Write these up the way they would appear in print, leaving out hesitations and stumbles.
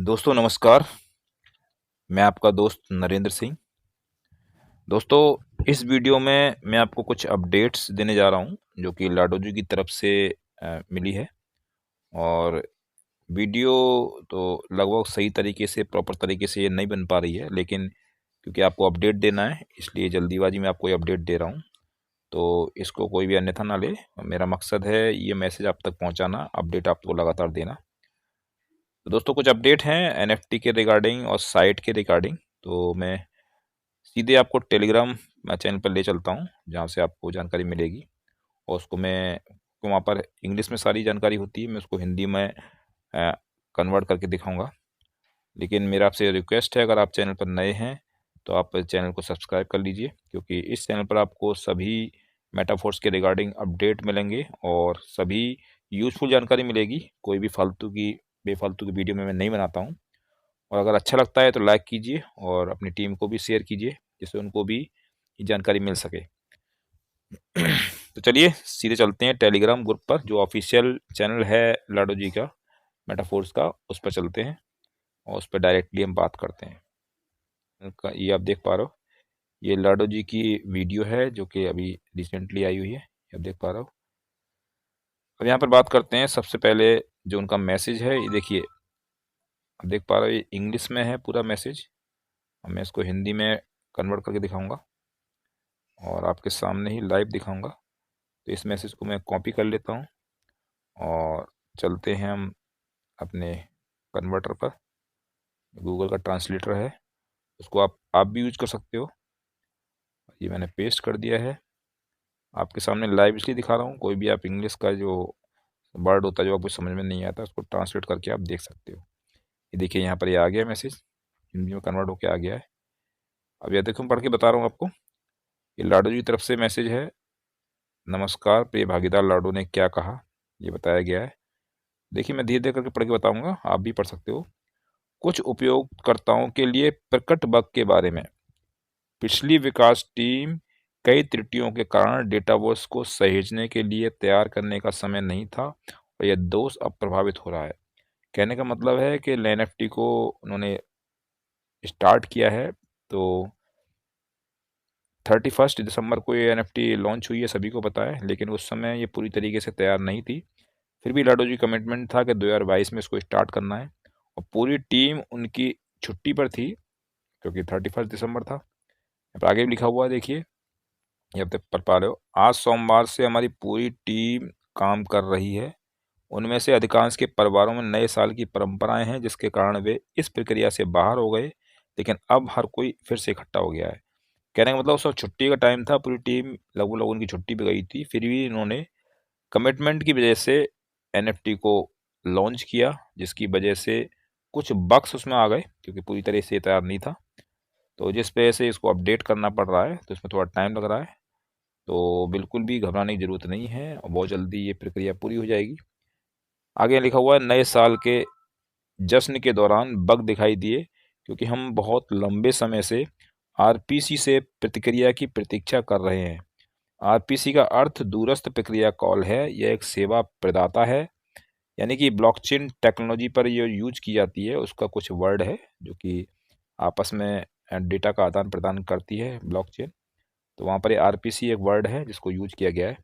दोस्तों नमस्कार। मैं आपका दोस्त नरेंद्र सिंह। दोस्तों इस वीडियो में मैं आपको कुछ अपडेट्स देने जा रहा हूं जो कि लाडोजी की तरफ से मिली है। और वीडियो तो लगभग सही तरीके से प्रॉपर तरीके से ये नहीं बन पा रही है, लेकिन क्योंकि आपको अपडेट देना है इसलिए जल्दीबाजी में आपको ये अपडेट दे रहा हूं, तो इसको कोई भी अन्यथा ना ले। मेरा मकसद है ये मैसेज आप तक पहुंचाना, अपडेट आपको लगातार देना। तो दोस्तों कुछ अपडेट हैं एनएफटी के रिगार्डिंग और साइट के रिगार्डिंग। तो मैं सीधे आपको टेलीग्राम चैनल पर ले चलता हूं जहां से आपको जानकारी मिलेगी, और उसको मैं तो वहाँ पर इंग्लिश में सारी जानकारी होती है, मैं उसको हिंदी में कन्वर्ट करके दिखाऊंगा। लेकिन मेरा आपसे रिक्वेस्ट है, अगर आप चैनल पर नए हैं तो आप चैनल को सब्सक्राइब कर लीजिए, क्योंकि इस चैनल पर आपको सभी मेटाफोर्स के रिगार्डिंग अपडेट मिलेंगे और सभी यूज़फुल जानकारी मिलेगी। कोई भी बेफालतू की वीडियो में मैं नहीं बनाता हूँ। और अगर अच्छा लगता है तो लाइक कीजिए और अपनी टीम को भी शेयर कीजिए, जिससे उनको भी ये जानकारी मिल सके। तो चलिए सीधे चलते हैं टेलीग्राम ग्रुप पर, जो ऑफिशियल चैनल है लाडो जी का मेटाफोर्स का, उस पर चलते हैं और उस पर डायरेक्टली हम बात करते हैं। ये आप देख पा रहे हो, ये लाडो जी की वीडियो है जो कि अभी रिसेंटली आई हुई है, ये आप देख पा रहे हो। अब यहाँ पर बात करते हैं। सबसे पहले जो उनका मैसेज है ये देखिए, आप देख पा रहे हो, ये इंग्लिश में है पूरा मैसेज। मैं इसको हिंदी में कन्वर्ट करके दिखाऊंगा और आपके सामने ही लाइव दिखाऊंगा। तो इस मैसेज को मैं कॉपी कर लेता हूं और चलते हैं हम अपने कन्वर्टर पर। गूगल का ट्रांसलेटर है, उसको आप भी यूज कर सकते हो। ये मैंने पेस्ट कर दिया है, आपके सामने लाइव इसलिए दिखा रहा हूँ। कोई भी आप इंग्लिश का जो वर्ड होता है जो आपको समझ में नहीं आता, उसको ट्रांसलेट करके आप देख सकते हो। ये देखिए यहाँ पर ये आ गया मैसेज, हिंदी में कन्वर्ट होकर आ गया है। अब यह देखो, पढ़ के बता रहा हूँ आपको। ये लाडो जी की तरफ से मैसेज है। नमस्कार प्रिय भागीदार, लाडो ने क्या कहा, ये बताया गया है। देखिए मैं धीरे धीरे करके पढ़ के बताऊंगा, आप भी पढ़ सकते हो। कुछ उपयोगकर्ताओं के लिए प्रकट बग के बारे में। पिछली विकास टीम कई त्रुटियों के कारण डेटाबेस को सहेजने के लिए तैयार करने का समय नहीं था और यह दोष अब प्रभावित हो रहा है। कहने का मतलब है कि एनएफटी को उन्होंने स्टार्ट किया है, तो 31 दिसंबर को ये एनएफटी लॉन्च हुई है, सभी को पता है, लेकिन उस समय ये पूरी तरीके से तैयार नहीं थी। फिर भी लाडो जी कमिटमेंट था कि 2022 में इसको स्टार्ट करना है, और पूरी टीम उनकी छुट्टी पर थी क्योंकि 31 दिसंबर था। यहाँ पर आगे भी लिखा हुआ है, देखिए ये आप पढ़ पा रहे हो। आज सोमवार से हमारी पूरी टीम काम कर रही है। उनमें से अधिकांश के परिवारों में नए साल की परंपराएं हैं, जिसके कारण वे इस प्रक्रिया से बाहर हो गए, लेकिन अब हर कोई फिर से इकट्ठा हो गया है। कहने का मतलब उस वक्त छुट्टी का टाइम था, पूरी टीम लगभग लोगों की छुट्टी पे गई थी, फिर भी इन्होंने कमिटमेंट की वजह से एनएफटी को लॉन्च किया, जिसकी वजह से कुछ बग्स उसमें आ गए क्योंकि पूरी तरह से तैयार नहीं था। तो जिस वजह से इसको अपडेट करना पड़ रहा है, तो इसमें थोड़ा टाइम लग रहा है। तो बिल्कुल भी घबराने की ज़रूरत नहीं है, और बहुत जल्दी ये प्रक्रिया पूरी हो जाएगी। आगे लिखा हुआ है, नए साल के जश्न के दौरान बग दिखाई दिए क्योंकि हम बहुत लंबे समय से आरपीसी से प्रतिक्रिया की प्रतीक्षा कर रहे हैं। आरपीसी का अर्थ दूरस्थ प्रक्रिया कॉल है। यह एक सेवा प्रदाता है, यानी कि ब्लॉकचेन टेक्नोलॉजी पर ये यूज की जाती है, उसका कुछ वर्ड है जो कि आपस में डेटा का आदान प्रदान करती है ब्लॉकचेन। तो वहाँ पर ये आरपीसी एक वर्ड है जिसको यूज किया गया है।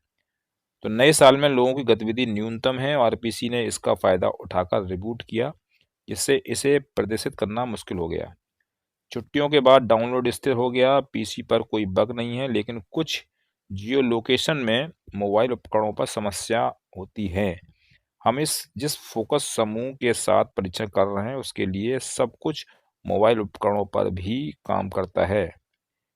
तो नए साल में लोगों की गतिविधि न्यूनतम है, आरपीसी ने इसका फ़ायदा उठाकर रिबूट किया, जिससे इसे प्रदर्शित करना मुश्किल हो गया। छुट्टियों के बाद डाउनलोड स्थिर हो गया। पीसी पर कोई बग नहीं है, लेकिन कुछ जियो लोकेशन में मोबाइल उपकरणों पर समस्या होती है। हम जिस फोकस समूह के साथ परीक्षण कर रहे हैं उसके लिए सब कुछ मोबाइल उपकरणों पर भी काम करता है।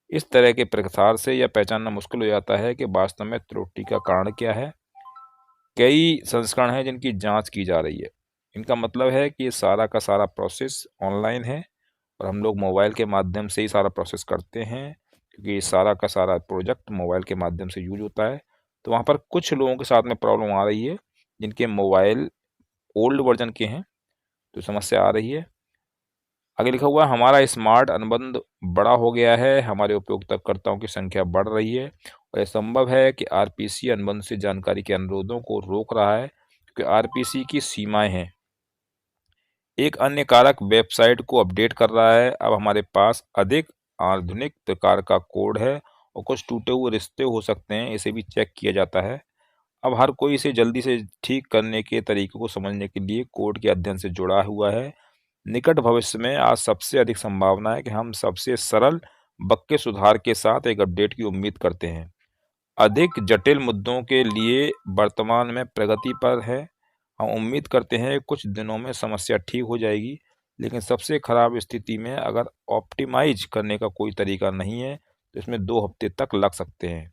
इस तरह के प्रसार से यह पहचानना मुश्किल हो जाता है कि वास्तव में त्रुटि का कारण क्या है। कई संस्करण हैं जिनकी जांच की जा रही है। इनका मतलब है कि सारा का सारा प्रोसेस ऑनलाइन है और हम लोग मोबाइल के माध्यम से ही सारा प्रोसेस करते हैं, क्योंकि सारा का सारा प्रोजेक्ट मोबाइल के माध्यम से यूज होता है। तो वहाँ पर कुछ लोगों के साथ में प्रॉब्लम आ रही है जिनके मोबाइल ओल्ड वर्जन के हैं, तो समस्या आ रही है। आगे लिखा हुआ है, हमारा स्मार्ट अनुबंध बड़ा हो गया है, हमारे उपयोगकर्ताओं की संख्या बढ़ रही है और यह संभव है कि आरपीसी अनुबंध से जानकारी के अनुरोधों को रोक रहा है क्योंकि आरपीसी की सीमाएं हैं। एक अन्य कारक वेबसाइट को अपडेट कर रहा है। अब हमारे पास अधिक आधुनिक प्रकार का कोड है और कुछ टूटे हुए रिश्ते हो सकते हैं, इसे भी चेक किया जाता है। अब हर कोई इसे जल्दी से ठीक करने के तरीकों को समझने के लिए कोड के अध्ययन से जुड़ा हुआ है। निकट भविष्य में आज सबसे अधिक संभावना है कि हम सबसे सरल बग के सुधार के साथ एक अपडेट की उम्मीद करते हैं। अधिक जटिल मुद्दों के लिए वर्तमान में प्रगति पर है। हम उम्मीद करते हैं कि कुछ दिनों में समस्या ठीक हो जाएगी, लेकिन सबसे खराब स्थिति में अगर ऑप्टिमाइज करने का कोई तरीका नहीं है तो इसमें 2 हफ्ते तक लग सकते हैं।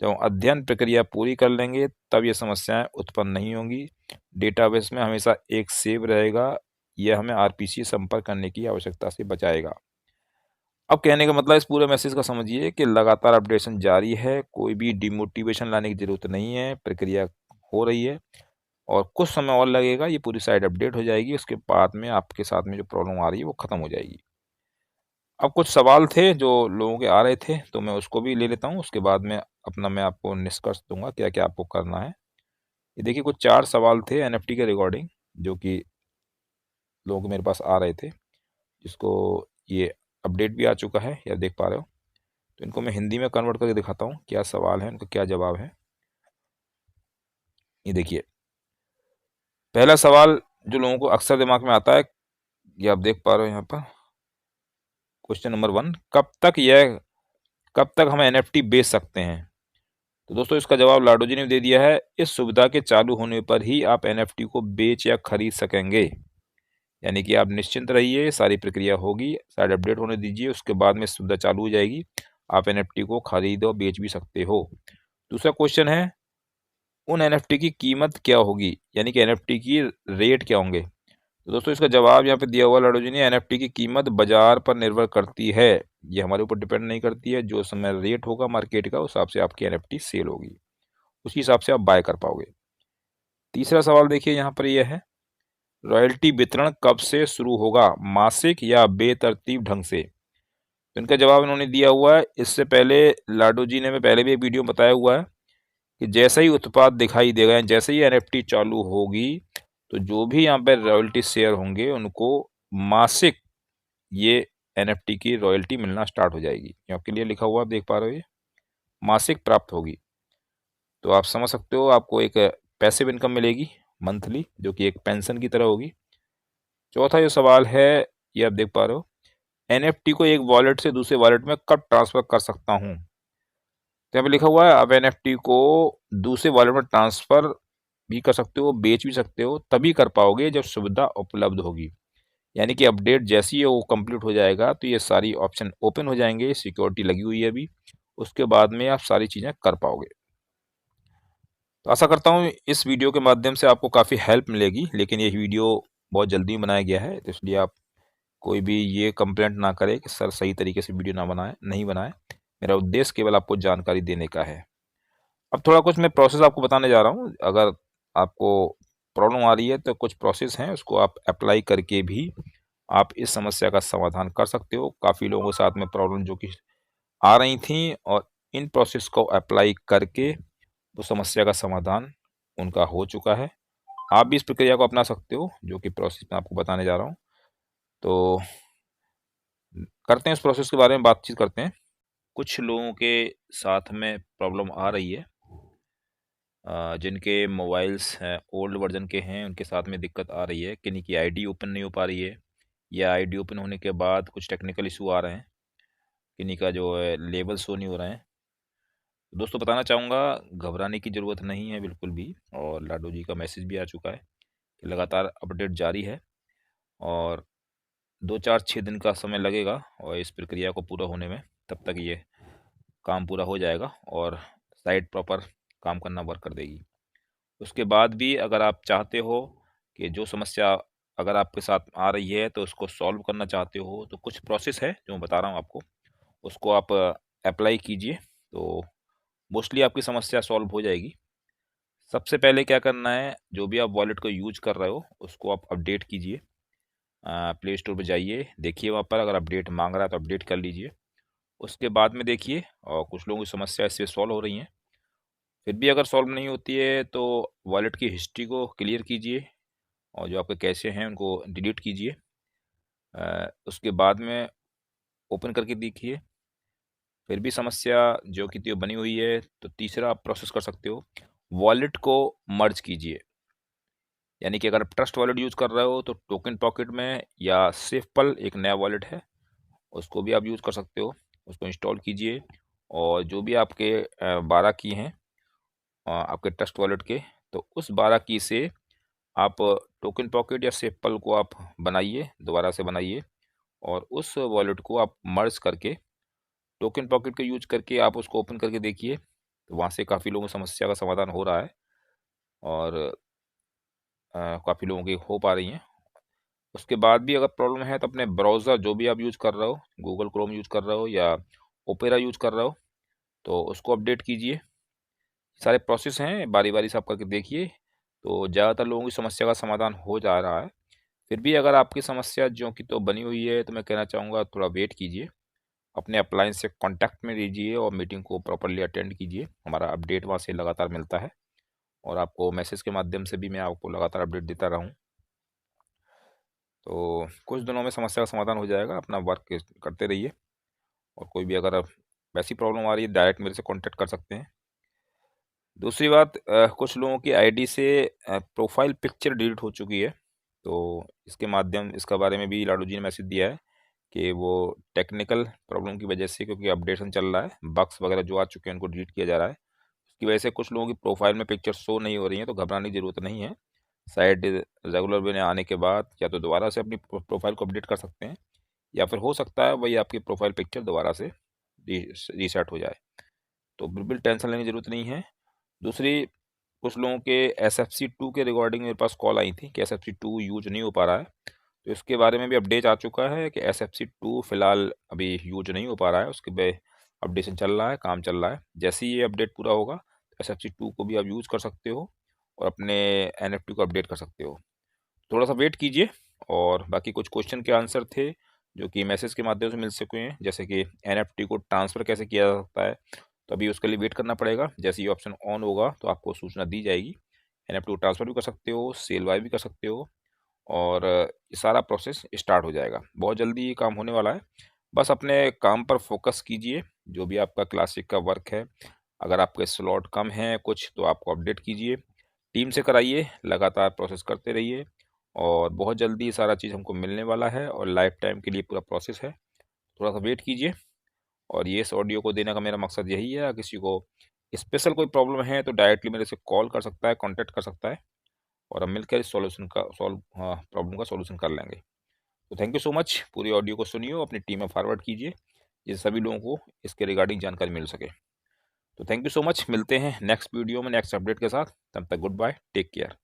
जब हम अध्ययन प्रक्रिया पूरी कर लेंगे तब ये समस्याएं उत्पन्न नहीं होंगी। डेटाबेस में हमेशा एक सेव रहेगा। यह हमें आरपीसी संपर्क करने की आवश्यकता से बचाएगा। अब कहने का मतलब इस पूरे मैसेज का समझिए कि लगातार अपडेशन जारी है, कोई भी डिमोटिवेशन लाने की ज़रूरत नहीं है, प्रक्रिया हो रही है और कुछ समय और लगेगा, ये पूरी साइट अपडेट हो जाएगी, उसके बाद में आपके साथ में जो प्रॉब्लम आ रही है वो ख़त्म हो जाएगी। अब कुछ सवाल थे जो लोगों के आ रहे थे, तो मैं उसको भी ले लेता हूँ, उसके बाद में मैं आपको निष्कर्ष दूँगा क्या-क्या आपको करना है। ये देखिए कुछ 4 सवाल थे एनएफटी के रिगार्डिंग जो कि लोगों के मेरे पास आ रहे थे, जिसको ये अपडेट भी आ चुका है, या देख पा रहे हो। तो इनको मैं हिंदी में कन्वर्ट करके दिखाता हूँ, क्या सवाल है, इनका क्या जवाब है। ये देखिए, पहला सवाल जो लोगों को अक्सर दिमाग में आता है, ये आप देख पा रहे हो यहाँ पर। क्वेश्चन नंबर 1, कब तक हम एनएफटी बेच सकते हैं? तो दोस्तों इसका जवाब लाडो जी ने दे दिया है। इस सुविधा के चालू होने पर ही आप एनएफटी को बेच या खरीद सकेंगे। यानी कि आप निश्चिंत रहिए, सारी प्रक्रिया होगी, साइट अपडेट होने दीजिए, उसके बाद में सुविधा चालू हो जाएगी, आप एनएफटी को खरीद और बेच भी सकते हो। दूसरा क्वेश्चन है, उन एनएफटी की कीमत क्या होगी, यानी कि एनएफटी की रेट क्या होंगे? तो दोस्तों इसका जवाब यहाँ पे दिया हुआ लाडो जी ने, एनएफटी की कीमत बाजार पर निर्भर करती है, ये हमारे ऊपर डिपेंड नहीं करती है। जो समय रेट होगा मार्केट का, उस हिसाब से आपकी एनएफटी सेल होगी, उसी हिसाब से आप बाय कर पाओगे। तीसरा सवाल देखिए यहाँ पर यह है, रॉयल्टी वितरण कब से शुरू होगा, मासिक या बेतरतीब ढंग से? तो इनका जवाब इन्होंने दिया हुआ है। इससे पहले लाडो जी ने मैं पहले भी एक वीडियो में बताया हुआ है कि जैसे ही उत्पाद दिखाई देगा, जैसे ही एनएफटी चालू होगी, तो जो भी यहाँ पे रॉयल्टी शेयर होंगे उनको मासिक ये एनएफटी की रॉयल्टी मिलना स्टार्ट हो जाएगी। यहाँ के लिए लिखा हुआ आप देख पा रहे हो, ये मासिक प्राप्त होगी। तो आप समझ सकते हो, आपको एक पैसिव इनकम मिलेगी मंथली, जो कि एक पेंशन की तरह होगी। चौथा जो सवाल है, ये आप देख पा रहे हो, एनएफटी को एक वॉलेट से दूसरे वॉलेट में कब ट्रांसफर कर सकता हूँ? तो यहाँ पे लिखा हुआ है, आप एनएफटी को दूसरे वॉलेट में ट्रांसफर भी कर सकते हो, बेच भी सकते हो, तभी कर पाओगे जब सुविधा उपलब्ध होगी। यानी कि अपडेट जैसी है वो कंप्लीट हो जाएगा तो ये सारी ऑप्शन ओपन हो जाएंगे, सिक्योरिटी लगी हुई है अभी, उसके बाद में आप सारी चीज़ें कर पाओगे। तो आशा करता हूँ इस वीडियो के माध्यम से आपको काफ़ी हेल्प मिलेगी, लेकिन ये वीडियो बहुत जल्दी बनाया गया है, तो इसलिए आप कोई भी ये कंप्लेंट ना करे कि सर सही तरीके से वीडियो ना बनाए, नहीं बनाए। मेरा उद्देश्य केवल आपको जानकारी देने का है। अब थोड़ा कुछ मैं प्रोसेस आपको बताने जा रहा हूँ। अगर आपको प्रॉब्लम आ रही है तो कुछ प्रोसेस हैं, उसको आप अप्लाई करके भी आप इस समस्या का समाधान कर सकते हो। काफ़ी लोगों के साथ में प्रॉब्लम जो कि आ रही थी, और इन प्रोसेस को अप्लाई करके वो समस्या का समाधान उनका हो चुका है। आप भी इस प्रक्रिया को अपना सकते हो, जो कि प्रोसेस मैं आपको बताने जा रहा हूँ। तो करते हैं इस प्रोसेस के बारे में बातचीत करते हैं। कुछ लोगों के साथ में प्रॉब्लम आ रही है, जिनके मोबाइल्स हैं ओल्ड वर्जन के हैं, उनके साथ में दिक्कत आ रही है, किन्हीं की आईडी ओपन नहीं हो पा रही है, या आईडी ओपन होने के बाद कुछ टेक्निकल इशू आ रहे हैं, किन्हीं का जो है लेबल शो नहीं हो रहे हैं। तो दोस्तों बताना चाहूँगा, घबराने की ज़रूरत नहीं है बिल्कुल भी, और लाडो जी का मैसेज भी आ चुका है कि लगातार अपडेट जारी है, और 2-4-6 दिन का समय लगेगा और इस प्रक्रिया को पूरा होने में, तब तक ये काम पूरा हो जाएगा और साइट प्रॉपर काम करना वर्क कर देगी। उसके बाद भी अगर आप चाहते हो कि जो समस्या अगर आपके साथ आ रही है तो उसको सॉल्व करना चाहते हो, तो कुछ प्रोसेस है जो मैं बता रहा हूँ आपको, उसको आप अप्लाई कीजिए, तो मोस्टली आपकी समस्या सॉल्व हो जाएगी। सबसे पहले क्या करना है, जो भी आप वॉलेट को यूज कर रहे हो उसको आप अपडेट कीजिए। प्ले स्टोर पर जाइए, देखिए वहाँ पर अगर अपडेट मांग रहा है तो अपडेट कर लीजिए। उसके बाद में देखिए और कुछ लोगों की समस्या इससे सॉल्व हो रही हैं। फिर भी अगर सॉल्व नहीं होती है तो वॉलेट की हिस्ट्री को क्लियर कीजिए और जो आपके कैशे हैं उनको डिलीट कीजिए। उसके बाद में ओपन करके देखिए, फिर भी समस्या जो कि बनी हुई है तो तीसरा आप प्रोसेस कर सकते हो, वॉलेट को मर्ज कीजिए। यानी कि अगर आप ट्रस्ट वॉलेट यूज़ कर रहे हो तो टोकन पॉकेट में या सेफपल एक नया वॉलेट है, उसको भी आप यूज़ कर सकते हो। उसको इंस्टॉल कीजिए और जो भी आपके 12 की हैं आपके ट्रस्ट वॉलेट के, तो उस 12 की से आप टोकन पॉकेट या सेफपल को आप बनाइए, दोबारा से बनाइए और उस वॉलेट को आप मर्ज करके टोकन पॉकेट का यूज करके आप उसको ओपन करके देखिए, तो वहाँ से काफ़ी लोगों की समस्या का समाधान हो रहा है और काफ़ी लोगों की हो पा रही हैं। उसके बाद भी अगर प्रॉब्लम है तो अपने ब्राउज़र जो भी आप यूज़ कर रहे हो, गूगल क्रोम यूज़ कर रहे हो या ओपेरा यूज़ कर रहे हो, तो उसको अपडेट कीजिए। सारे प्रोसेस हैं, बारी-बारी से आप करके देखिए, तो ज़्यादातर लोगों की समस्या का समाधान हो जा रहा है। फिर भी अगर आपकी समस्या ज्यों की त्यों बनी हुई है, तो मैं कहना चाहूँगा थोड़ा वेट कीजिए। अपने अप्लायंस से कॉन्टैक्ट में रहिए और मीटिंग को प्रॉपर्ली अटेंड कीजिए। हमारा अपडेट वहाँ से लगातार मिलता है और आपको मैसेज के माध्यम से भी मैं आपको लगातार अपडेट देता रहा हूँ। तो कुछ दिनों में समस्या का समाधान हो जाएगा, अपना वर्क करते रहिए और कोई भी अगर वैसी प्रॉब्लम आ रही है डायरेक्ट मेरे से कॉन्टैक्ट कर सकते हैं। दूसरी बात, कुछ लोगों की आईडी से प्रोफाइल पिक्चर डिलीट हो चुकी है, तो इसका बारे में भी लाडू जी ने मैसेज दिया है कि वो टेक्निकल प्रॉब्लम की वजह से, क्योंकि अपडेशन चल रहा है, बग्स वगैरह जो आ चुके हैं उनको डिलीट किया जा रहा है। उसकी वजह से कुछ लोगों की प्रोफाइल में पिक्चर शो नहीं हो रही हैं, तो घबराने की ज़रूरत नहीं है। शायद रेगुलर वे आने के बाद या तो दोबारा से अपनी प्रोफाइल को अपडेट कर सकते हैं या फिर हो सकता है वही आपकी प्रोफाइल पिक्चर दोबारा से रीसेट हो जाए, तो बिल्कुल टेंशन लेने की ज़रूरत नहीं है। दूसरी, कुछ लोगों के SFC2 के रिगार्डिंग मेरे पास कॉल आई थी कि SFC2 यूज नहीं हो पा रहा है, तो इसके बारे में भी अपडेट आ चुका है कि SFC2 फ़िलहाल अभी यूज नहीं हो पा रहा है, उसके पे अपडेशन चल रहा है, काम चल रहा है। जैसे ही ये अपडेट पूरा होगा तो SFC2 को भी आप यूज़ कर सकते हो और अपने NFT को अपडेट कर सकते हो। थोड़ा सा वेट कीजिए। और बाकी कुछ क्वेश्चन के आंसर थे जो कि मैसेज के माध्यम से मिल सके हैं, जैसे कि NFT को ट्रांसफ़र कैसे किया जा सकता है, तो अभी उसके लिए वेट करना पड़ेगा। जैसे ये ऑप्शन ऑन होगा तो आपको सूचना दी जाएगी। NFT को ट्रांसफ़र भी कर सकते हो, सेल बाय भी कर सकते हो और ये सारा प्रोसेस स्टार्ट हो जाएगा। बहुत जल्दी ये काम होने वाला है। बस अपने काम पर फोकस कीजिए, जो भी आपका क्लासिक का वर्क है। अगर आपके स्लॉट कम हैं कुछ तो आपको अपडेट कीजिए, टीम से कराइए, लगातार प्रोसेस करते रहिए और बहुत जल्दी ये सारा चीज़ हमको मिलने वाला है और लाइफ टाइम के लिए पूरा प्रोसेस है। थोड़ा सा वेट कीजिए। और ये इस ऑडियो को देने का मेरा मकसद यही है, किसी को स्पेशल कोई प्रॉब्लम है तो डायरेक्टली मेरे से कॉल कर सकता है, कॉन्टैक्ट कर सकता है और हम मिलकर इस प्रॉब्लम का सॉल्यूशन कर लेंगे। तो थैंक यू सो मच। पूरी ऑडियो को सुनिए, अपनी टीम में फॉरवर्ड कीजिए जिससे सभी लोगों को इसके रिगार्डिंग जानकारी मिल सके। तो थैंक यू सो मच। मिलते हैं नेक्स्ट वीडियो में नेक्स्ट अपडेट के साथ। तब तक गुड बाय, टेक केयर।